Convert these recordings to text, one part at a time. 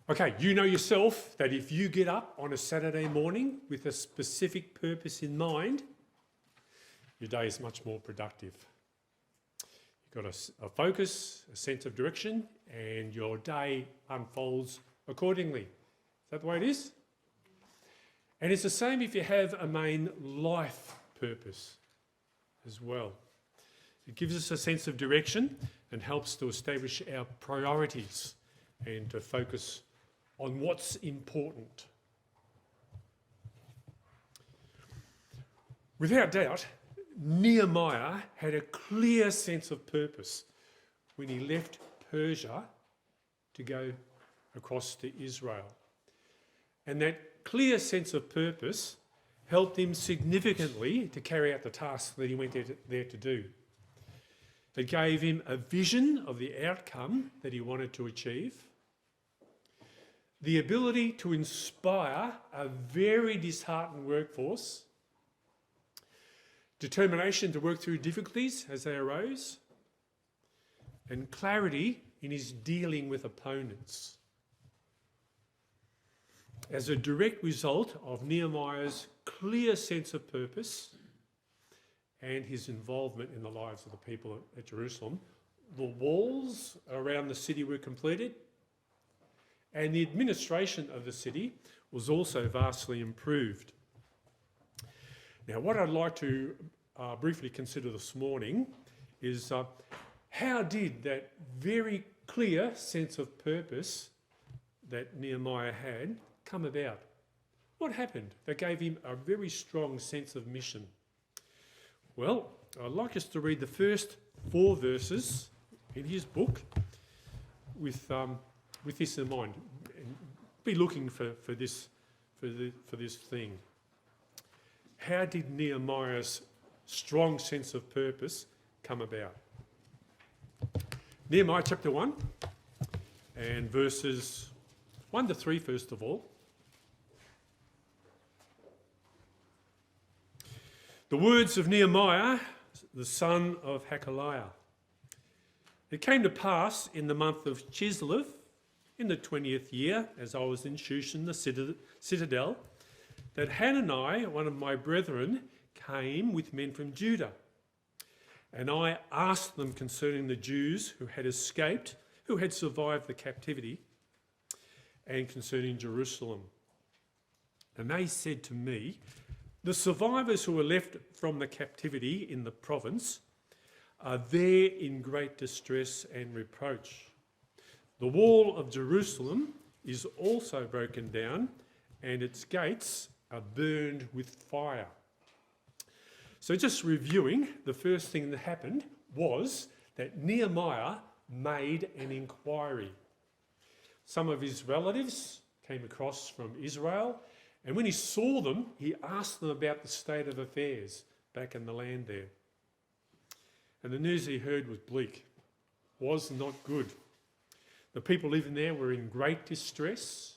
Okay, you know yourself that if you get up on a Saturday morning with a specific purpose in mind, your day is much more productive. You've got a focus, a sense of direction, and your day unfolds accordingly. Is that the way it is? And it's the same if you have a main life purpose as well. It gives us a sense of direction and helps to establish our priorities and to focus on what's important. Without doubt, Nehemiah had a clear sense of purpose when he left Persia to go across to Israel. And that clear sense of purpose helped him significantly to carry out the task that he went there to do. It gave him a vision of the outcome that he wanted to achieve, the ability to inspire a very disheartened workforce, determination to work through difficulties as they arose, and clarity in his dealing with opponents. As a direct result of Nehemiah's clear sense of purpose and his involvement in the lives of the people at Jerusalem, the walls around the city were completed, and the administration of the city was also vastly improved. Now, what I'd like to briefly consider this morning is how did that very clear sense of purpose that Nehemiah had come about? What happened that gave him a very strong sense of mission? Well, I'd like us to read the first 4 verses in his book with this in mind. And be looking for this thing. How did Nehemiah's strong sense of purpose come about? Nehemiah chapter 1 and verses 1 to 3 first of all. The words of Nehemiah, the son of Hakaliah. It came to pass in the month of Chislev, in the 20th year, as I was in Shushan, the citadel, that Hanani, one of my brethren, came with men from Judah. And I asked them concerning the Jews who had escaped, who had survived the captivity, and concerning Jerusalem. And they said to me, the survivors who were left from the captivity in the province are there in great distress and reproach. The wall of Jerusalem is also broken down, and its gates are burned with fire. So just reviewing, the first thing that happened was that Nehemiah made an inquiry. Some of his relatives came across from Israel, and when he saw them, he asked them about the state of affairs back in the land there. And the news he heard was bleak, was not good. The people living there were in great distress,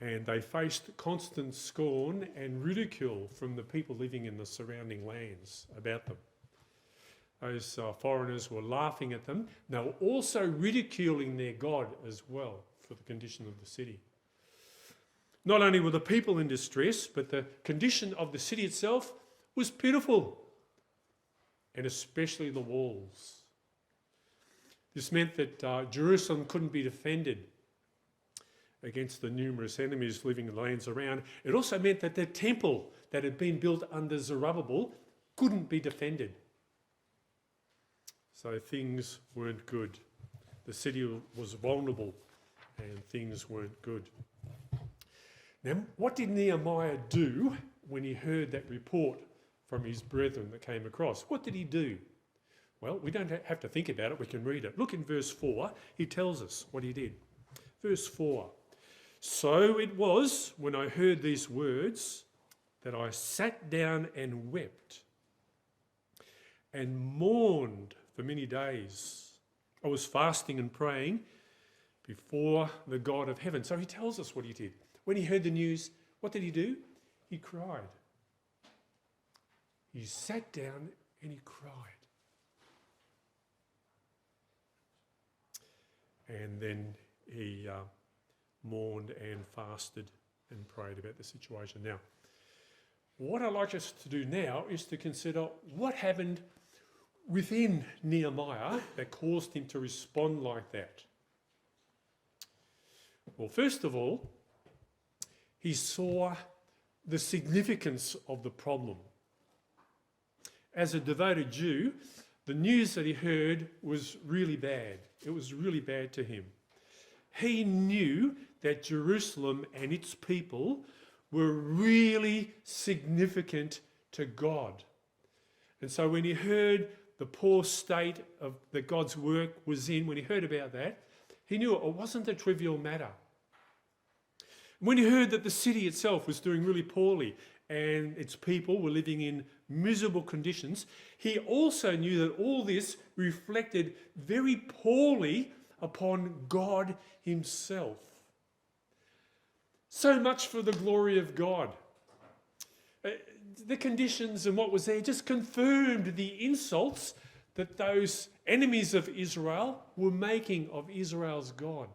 and they faced constant scorn and ridicule from the people living in the surrounding lands about them. Those foreigners were laughing at them. They were also ridiculing their God as well for the condition of the city. Not only were the people in distress, but the condition of the city itself was pitiful, and especially the walls. This meant that Jerusalem couldn't be defended against the numerous enemies living in the lands around. It also meant that the temple that had been built under Zerubbabel couldn't be defended. So things weren't good. The city was vulnerable and things weren't good. Now, what did Nehemiah do when he heard that report from his brethren that came across? What did he do? Well, we don't have to think about it, we can read it. Look in verse 4, he tells us what he did. Verse 4, so it was when I heard these words that I sat down and wept and mourned for many days. I was fasting and praying before the God of heaven. So he tells us what he did. When he heard the news, what did he do? He cried. He sat down and he cried. And then he mourned and fasted and prayed about the situation. Now, what I'd like us to do now is to consider what happened within Nehemiah that caused him to respond like that. Well, first of all, he saw the significance of the problem. As a devoted Jew, the news that he heard was really bad. It was really bad to him. He knew that Jerusalem and its people were really significant to God. And so when he heard the poor state of that God's work was in, when he heard about that, he knew it wasn't a trivial matter. When he heard that the city itself was doing really poorly and its people were living in miserable conditions, he also knew that all this reflected very poorly upon God himself. So much for the glory of God. The conditions and what was there just confirmed the insults that those enemies of Israel were making of Israel's God.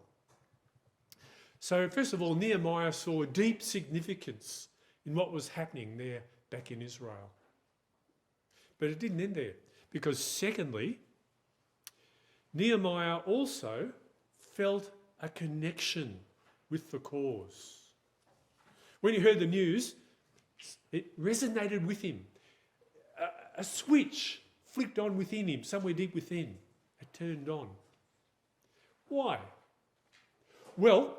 So first of all, Nehemiah saw deep significance in what was happening there back in Israel. But it didn't end there, because secondly, Nehemiah also felt a connection with the cause. When he heard the news, it resonated with him. A switch flicked on within him, somewhere deep within. It turned on. Why? Well,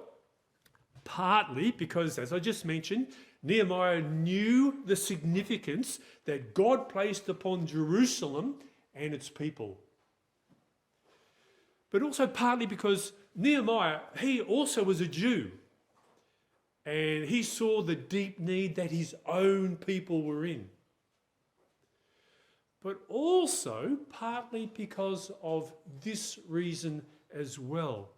partly because, as I just mentioned, Nehemiah knew the significance that God placed upon Jerusalem and its people. But also partly because Nehemiah, he also was a Jew. And he saw the deep need that his own people were in. But also partly because of this reason as well.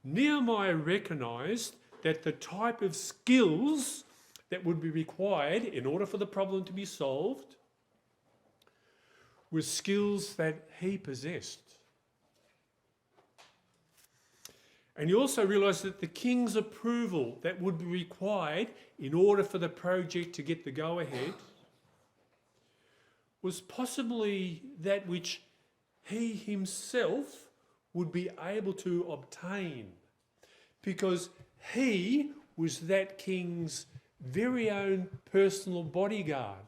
Nehemiah recognised that the type of skills that would be required in order for the problem to be solved were skills that he possessed. And he also realised that the king's approval that would be required in order for the project to get the go-ahead was possibly that which he himself would be able to obtain, because he was that king's very own personal bodyguard.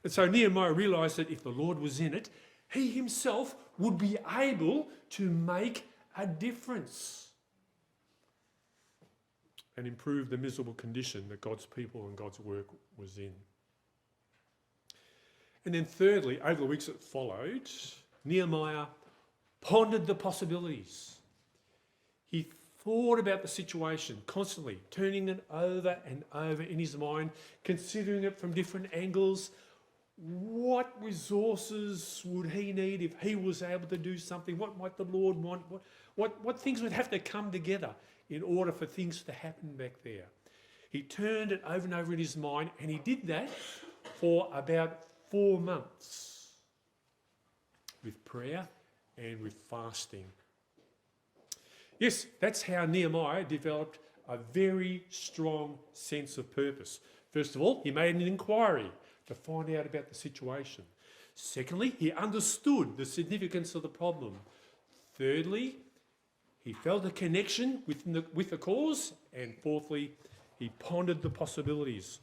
And so Nehemiah realised that if the Lord was in it, he himself would be able to make a difference and improve the miserable condition that God's people and God's work was in. And then thirdly, over the weeks that followed, Nehemiah pondered the possibilities. He thought about the situation constantly, turning it over and over in his mind, considering it from different angles. What resources would he need if he was able to do something? What might the Lord want? What things would have to come together in order for things to happen back there? He turned it over and over in his mind, and he did that for about 4 months with prayer and with fasting. Yes, that's how Nehemiah developed a very strong sense of purpose. First of all, he made an inquiry to find out about the situation. Secondly, he understood the significance of the problem. Thirdly, he felt a connection with the cause. And fourthly, he pondered the possibilities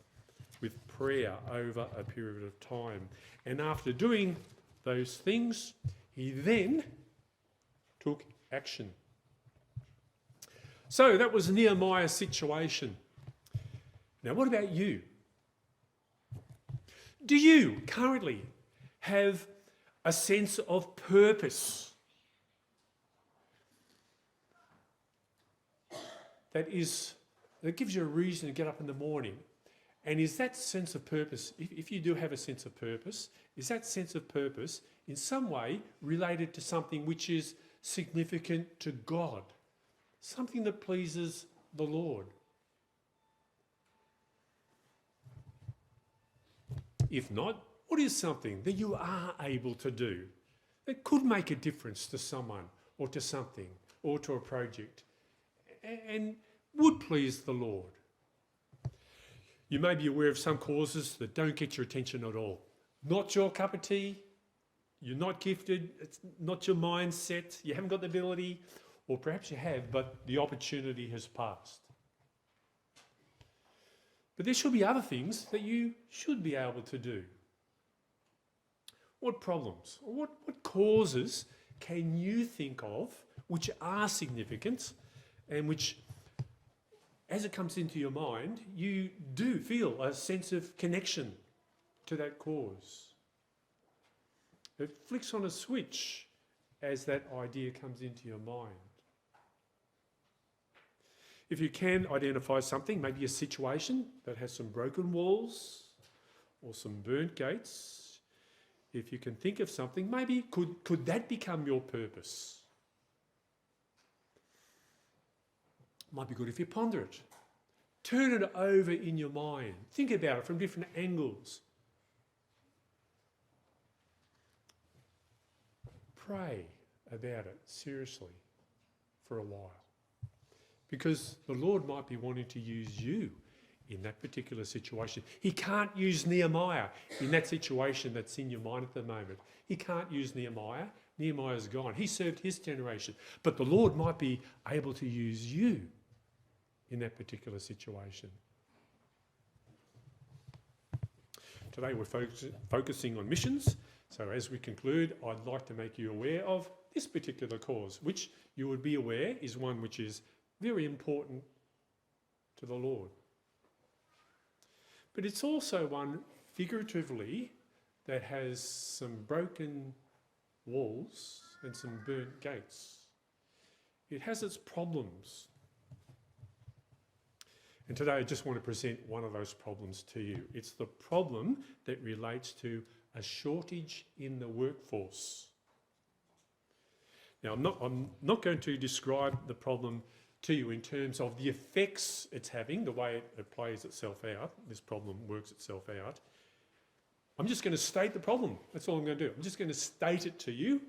with prayer over a period of time. And after doing those things, he then took action. So that was Nehemiah's situation. Now, what about you? Do you currently have a sense of purpose that gives you a reason to get up in the morning? And is that sense of purpose, if you do have a sense of purpose, is that sense of purpose in some way related to something which is significant to God? Something that pleases the Lord? If not, what is something that you are able to do that could make a difference to someone or to something or to a project and would please the Lord. You may be aware of some causes that don't get your attention at all. Not your cup of tea, you're not gifted, it's not your mindset, you haven't got the ability, or perhaps you have, but the opportunity has passed. But there should be other things that you should be able to do. What problems, or what causes can you think of which are significant and which, as it comes into your mind, you do feel a sense of connection to that cause? It flicks on a switch as that idea comes into your mind. If you can identify something, maybe a situation that has some broken walls or some burnt gates, if you can think of something, maybe could that become your purpose? Might be good if you ponder it. Turn it over in your mind. Think about it from different angles. Pray about it seriously for a while. Because the Lord might be wanting to use you in that particular situation. He can't use Nehemiah in that situation that's in your mind at the moment. He can't use Nehemiah. Nehemiah's gone. He served his generation. But the Lord might be able to use you in that particular situation. Today we're focusing on missions. So as we conclude, I'd like to make you aware of this particular cause, which you would be aware is one which is very important to the Lord. But it's also one, figuratively, that has some broken walls and some burnt gates. It has its problems. And today I just want to present one of those problems to you. It's the problem that relates to a shortage in the workforce. Now, I'm not going to describe the problem to you in terms of the effects it's having, the way it plays itself out, this problem works itself out. I'm just going to state the problem. That's all I'm going to do. I'm just going to state it to you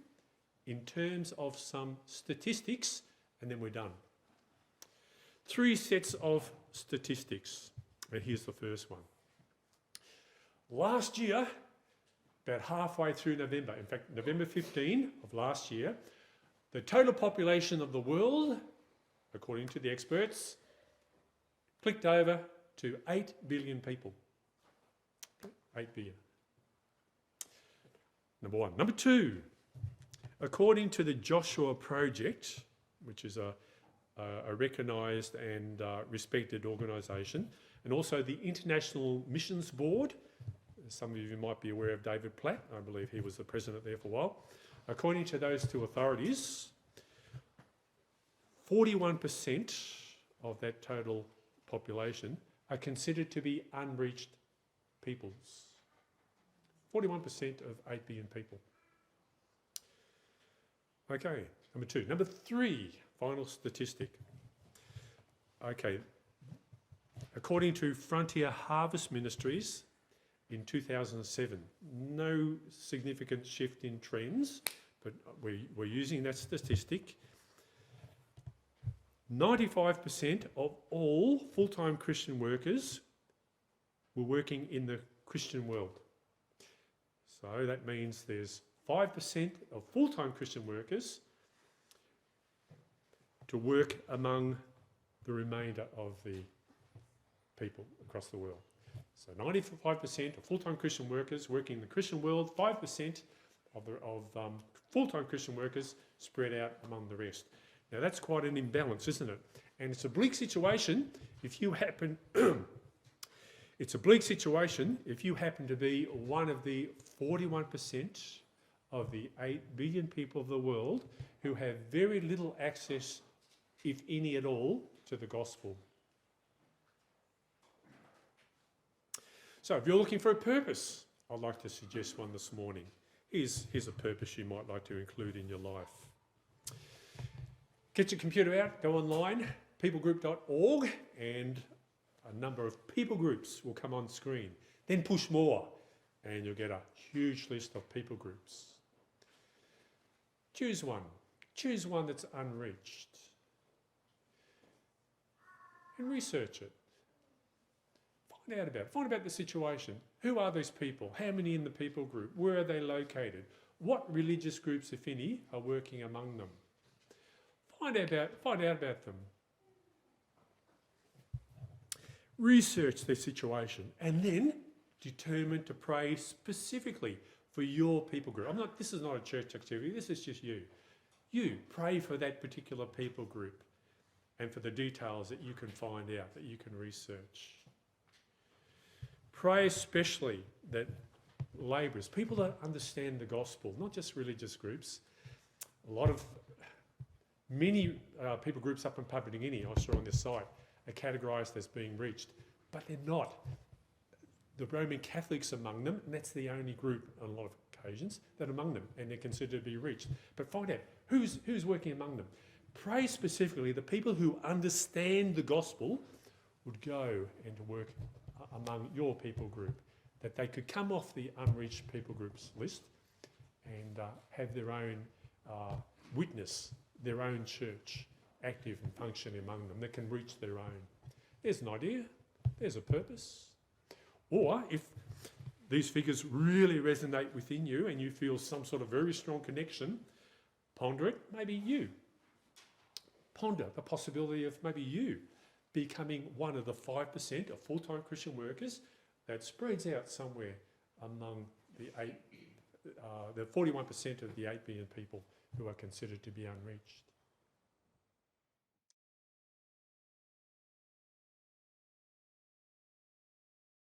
in terms of some statistics, and then we're done. 3 sets of statistics, and here's the first one. Last year, about halfway through November, in fact, November 15 of last year, the total population of the world, according to the experts, clicked over to 8 billion people. 8 billion. Number one. Number 2, according to the Joshua Project, which is a recognised and respected organisation, and also the International Missions Board. Some of you might be aware of David Platt. I believe he was the president there for a while. According to those 2 authorities, 41% of that total population are considered to be unreached peoples. 41% of 8 billion people. Okay, number 2. Number 3, final statistic. Okay, according to Frontier Harvest Ministries in 2007, no significant shift in trends, but we're using that statistic. 95% of all full-time Christian workers were working in the Christian world. So that means there's 5% of full-time Christian workers to work among the remainder of the people across the world. So 95% of full-time Christian workers working in the Christian world, 5% of full-time Christian workers spread out among the rest. Now that's quite an imbalance, isn't it? And it's a bleak situation if you happen it's a bleak situation if you happen to be one of the 41% of the 8 billion people of the world who have very little access, if any at all, to the gospel. So if you're looking for a purpose, I'd like to suggest one this morning. Here's a purpose you might like to include in your life. Get your computer out, go online, peoplegroup.org, and a number of people groups will come on screen. Then push more, and you'll get a huge list of people groups. Choose one. Choose one that's unreached and research it. Find out the situation. Who are these people? How many in the people group? Where are they located? What religious groups, if any, are working among them? Find out about them. Research their situation and then determine to pray specifically for your people group. This is not a church activity, this is just you. You pray for that particular people group and for the details that you can find out, that you can research. Pray especially that labourers, people that understand the gospel, not just religious groups. Many people groups up in Papua New Guinea, I saw on this site, are categorised as being reached, but they're not. The Roman Catholics among them, and that's the only group on a lot of occasions that are among them, and they're considered to be reached. But find out who's working among them. Pray specifically the people who understand the gospel would go and to work among your people group, that they could come off the unreached people groups list and have their own witness, their own church active and functioning among them that can reach their own. There's an idea, there's a purpose. Or if these figures really resonate within you and you feel some sort of very strong connection, ponder it, maybe you. Ponder the possibility of maybe you becoming one of the 5% of full-time Christian workers that spreads out somewhere among the 41% of the 8 billion people who are considered to be unreached.